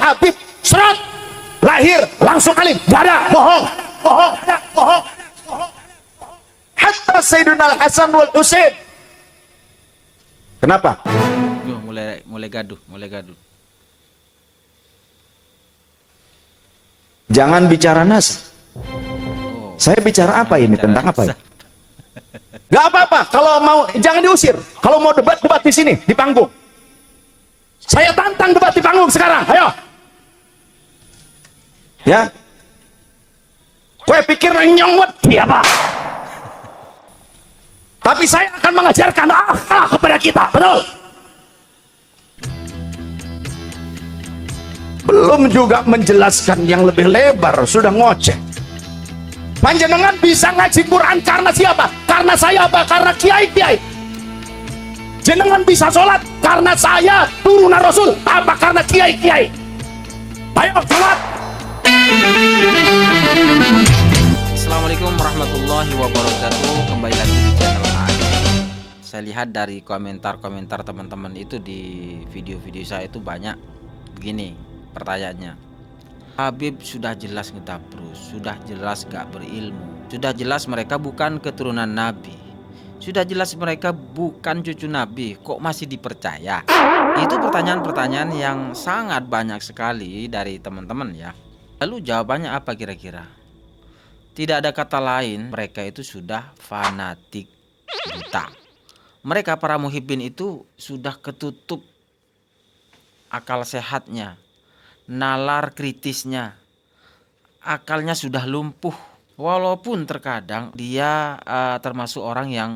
Habib, serot, lahir langsung alim, gak ada, bohong, bohong, bohong. Hatta Sayyidina Hasan wal Husain. Kenapa? Mulai gaduh. Jangan bicara nas. Saya bicara apa ini? Tentang apa ya? Gak apa-apa. Kalau mau jangan diusir. Kalau mau debat di sini di panggung. Saya tantang debat di panggung sekarang. Ayo. Ya. Kue pikir nyongwet apa? Tapi saya akan mengajarkan akhlak kepada kita. Betul? Belum juga menjelaskan yang lebih lebar, sudah ngoceh. Panjenengan bisa ngaji Quran karena siapa? Karena saya apa? Karena kiai-kiai. Jenengan bisa sholat karena saya turunan Rasul. Apa? Karena kiai-kiai. Ayo sholat. Assalamualaikum warahmatullahi wabarakatuh. Kembali lagi di channel Adi. Saya lihat dari komentar-komentar teman-teman itu di video-video saya itu banyak begini pertanyaannya. Habib sudah jelas ngetabrus, sudah jelas gak berilmu, sudah jelas mereka bukan keturunan Nabi, sudah jelas mereka bukan cucu Nabi, kok masih dipercaya? Itu pertanyaan-pertanyaan yang sangat banyak sekali dari teman-teman ya. Lalu jawabannya apa kira-kira? Tidak ada kata lain, mereka itu sudah fanatik buta. Mereka para muhibbin itu sudah ketutup akal sehatnya, nalar kritisnya, akalnya sudah lumpuh. Walaupun terkadang dia termasuk orang yang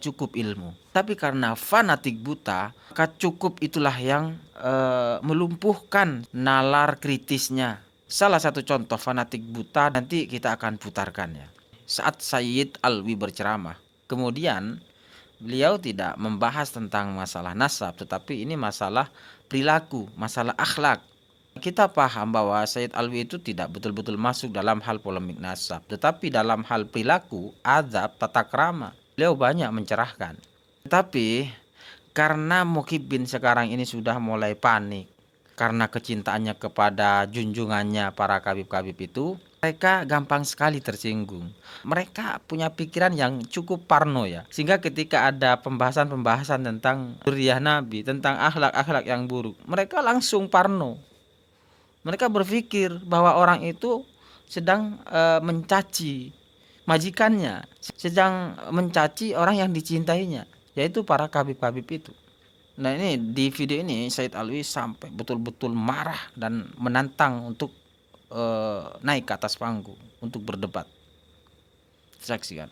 cukup ilmu, tapi karena fanatik buta, maka cukup itulah yang melumpuhkan nalar kritisnya. Salah satu contoh fanatik buta nanti kita akan putarkan ya. Saat Sayyid Alwi berceramah, kemudian beliau tidak membahas tentang masalah nasab, tetapi ini masalah perilaku, masalah akhlak. Kita paham bahwa Sayyid Alwi itu tidak betul-betul masuk dalam hal polemik nasab, tetapi dalam hal perilaku, adab, tata krama, beliau banyak mencerahkan. Tetapi karena muhibbin sekarang ini sudah mulai panik karena kecintaannya kepada junjungannya para kabib-kabib itu, mereka gampang sekali tersinggung. Mereka punya pikiran yang cukup parno ya, sehingga ketika ada pembahasan-pembahasan tentang dzurriyyah Nabi, tentang akhlak-akhlak yang buruk, mereka langsung parno. Mereka berpikir bahwa orang itu sedang mencaci majikannya, sedang mencaci orang yang dicintainya, yaitu para kabib-kabib itu. Nah ini di video ini Sayyid Alwi sampai betul-betul marah dan menantang untuk naik ke atas panggung untuk berdebat. Saksikan.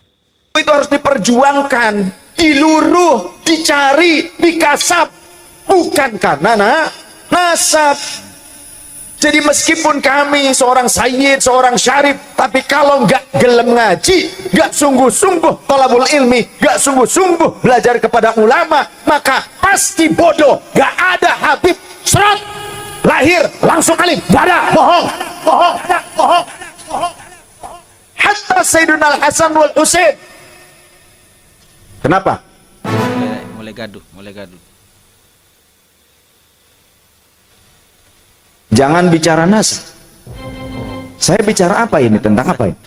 Itu harus diperjuangkan, diluruh, dicari, dikasap, bukan karena nasab. Jadi meskipun kami seorang sayyid, seorang syarif, tapi kalau nggak gelem ngaji, nggak sungguh-sungguh thalabul ilmi, nggak sungguh-sungguh belajar kepada ulama, maka pasti bodoh. Nggak ada Habib, serot, lahir langsung alim, nggak ada, bohong, bohong, bohong. Hatta Sayyidina Hasan wal Husain. Kenapa? Mulai gaduh. Jangan bicara nas. Saya bicara apa ini? Tentang apa ini?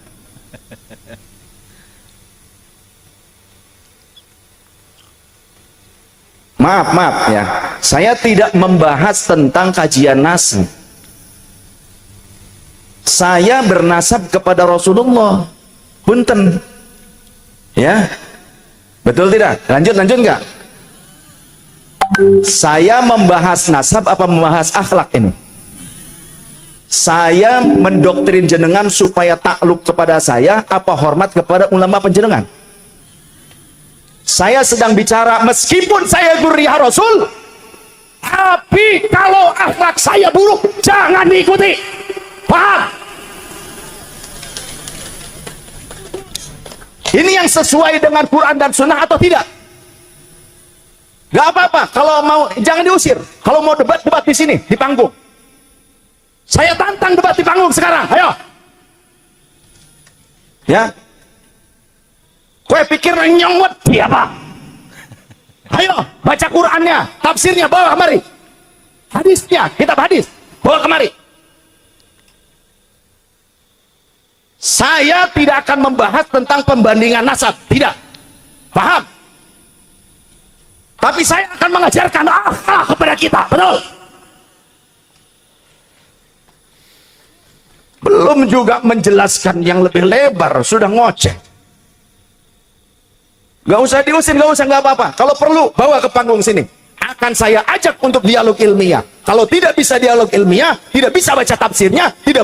Maaf ya. Saya tidak membahas tentang kajian nas. Saya bernasab kepada Rasulullah. Punten. Ya. Betul tidak? Lanjut enggak? Saya membahas nasab apa membahas akhlak ini? Saya mendoktrin jenengan supaya takluk kepada saya apa hormat kepada ulama penjenengan? Saya sedang bicara meskipun saya dzurriyyah Rasul, tapi kalau akhlak saya buruk jangan diikuti. Paham? Ini yang sesuai dengan Quran dan Sunnah atau tidak? Gak apa-apa. Kalau mau jangan diusir. Kalau mau debat di sini di panggung. Saya tantang debat di panggung sekarang. Ayo. Ya. Kue pikir nyongwet apa? Ayo, baca Qurannya, tafsirnya bawa kemari. Hadisnya, kitab hadis, bawa kemari. Saya tidak akan membahas tentang pembandingan nasab, tidak. Paham? Tapi saya akan mengajarkan akhlak kepada kita, betul? Belum juga menjelaskan yang lebih lebar, sudah ngoceh. Gak usah diusir, gak usah, gak apa-apa. Kalau perlu, bawa ke panggung sini. Akan saya ajak untuk dialog ilmiah. Kalau tidak bisa dialog ilmiah, tidak bisa baca tafsirnya, tidak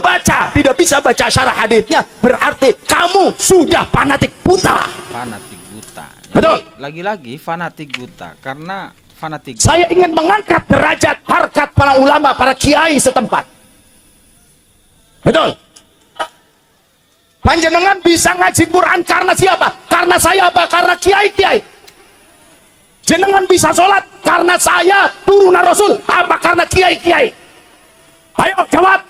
bisa baca syarah haditsnya, berarti kamu sudah fanatik buta. Fanatik buta. Betul. Lagi-lagi fanatik buta, karena fanatik. Saya ingin mengangkat derajat harkat para ulama, para kiai setempat. Betul. Panjenengan bisa ngaji Quran karena siapa? Karena saya apa? Karena kiai-kiai. Jenengan bisa sholat karena saya turunan Rasul apa? Karena kiai-kiai. Ayo jawab.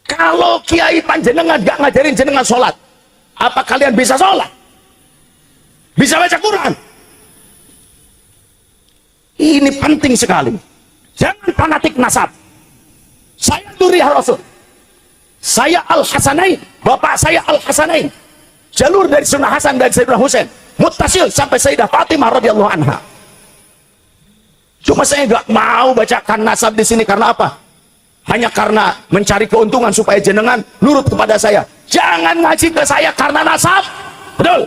Kalau kiai panjenengan gak ngajarin jenengan sholat, apa kalian bisa sholat? Bisa baca Quran? Ini penting sekali. Jangan fanatik nasab. Saya Duriyah Rasul, saya Al-Hasanain, bapak saya Al-Hasanain, jalur dari Sunnah Hasan dan Sayyidina Husain, muttasil sampai Sayyidah Fatimah radhiyallahu anha. Cuma saya nggak mau bacakan nasab di sini karena apa? Hanya karena mencari keuntungan supaya jenengan nurut kepada saya. Jangan ngaji ke saya karena nasab, betul?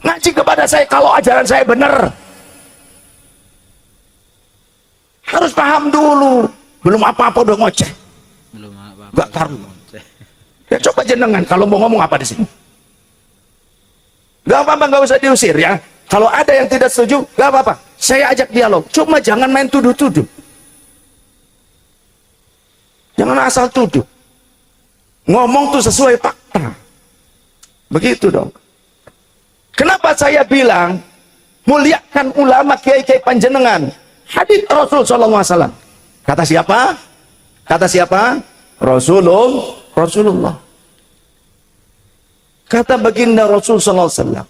Ngaji kepada saya kalau ajaran saya benar. Harus paham dulu. Belum apa-apa udah ngoceh. Belum apa-apa. Gak karuan. Ya coba jenengan kalau mau ngomong apa di sini. Gak apa-apa, gak usah diusir ya. Kalau ada yang tidak setuju, gak apa-apa. Saya ajak dialog. Cuma jangan main tuduh-tuduh. Jangan asal tuduh. Ngomong tuh sesuai fakta. Begitu dong. Kenapa saya bilang muliakan ulama kiai-kiai panjenengan? Hadits Rasul sallallahu alaihi wasallam. Kata siapa? Kata siapa? Rasulullah. Kata baginda Rasul sallallahu alaihi wasallam,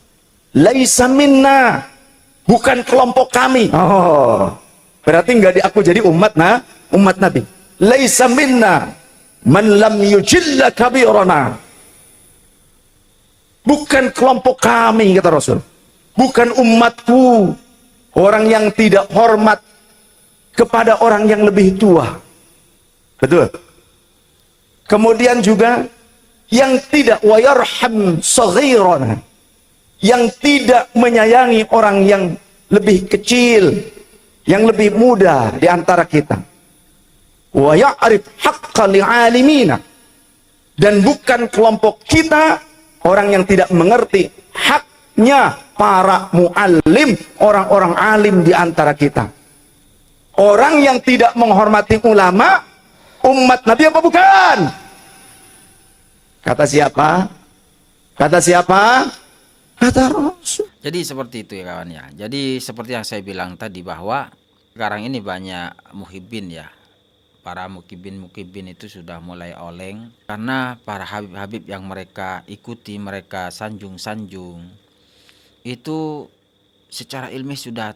"Laisa minna." Bukan kelompok kami. Oh. Berarti enggak diaku jadi umat Nabi. "Laisa minna man lam yujilla kabirana." Bukan kelompok kami, kata Rasul. Bukan umatku orang yang tidak hormat kepada orang yang lebih tua. Betul. Kemudian juga yang tidak wayarham saghirana, yang tidak menyayangi orang yang lebih kecil, yang lebih muda di antara kita. Wa ya'rif haqqal li'alimina, dan bukan kelompok kita orang yang tidak mengerti haknya para muallim, orang-orang alim di antara kita. Orang yang tidak menghormati ulama, umat Nabi apa bukan? Kata siapa? Kata siapa? Kata Rasul. Jadi seperti itu ya kawan ya. Jadi seperti yang saya bilang tadi bahwa sekarang ini banyak muhibbin ya. Para mukibin itu sudah mulai oleng karena para habib-habib yang mereka ikuti, mereka sanjung-sanjung itu secara ilmiah sudah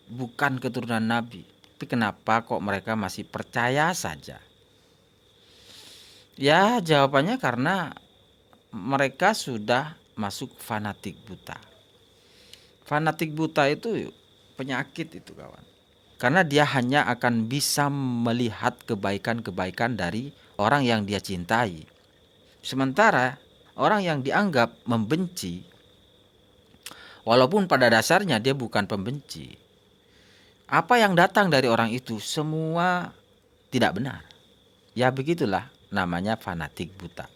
bukan keturunan Nabi. Tapi kenapa kok mereka masih percaya saja? Ya jawabannya karena mereka sudah masuk fanatik buta. Fanatik buta itu penyakit itu kawan. Karena dia hanya akan bisa melihat kebaikan-kebaikan dari orang yang dia cintai. Sementara orang yang dianggap membenci, walaupun pada dasarnya dia bukan pembenci, apa yang datang dari orang itu semua tidak benar. Ya begitulah namanya fanatik buta.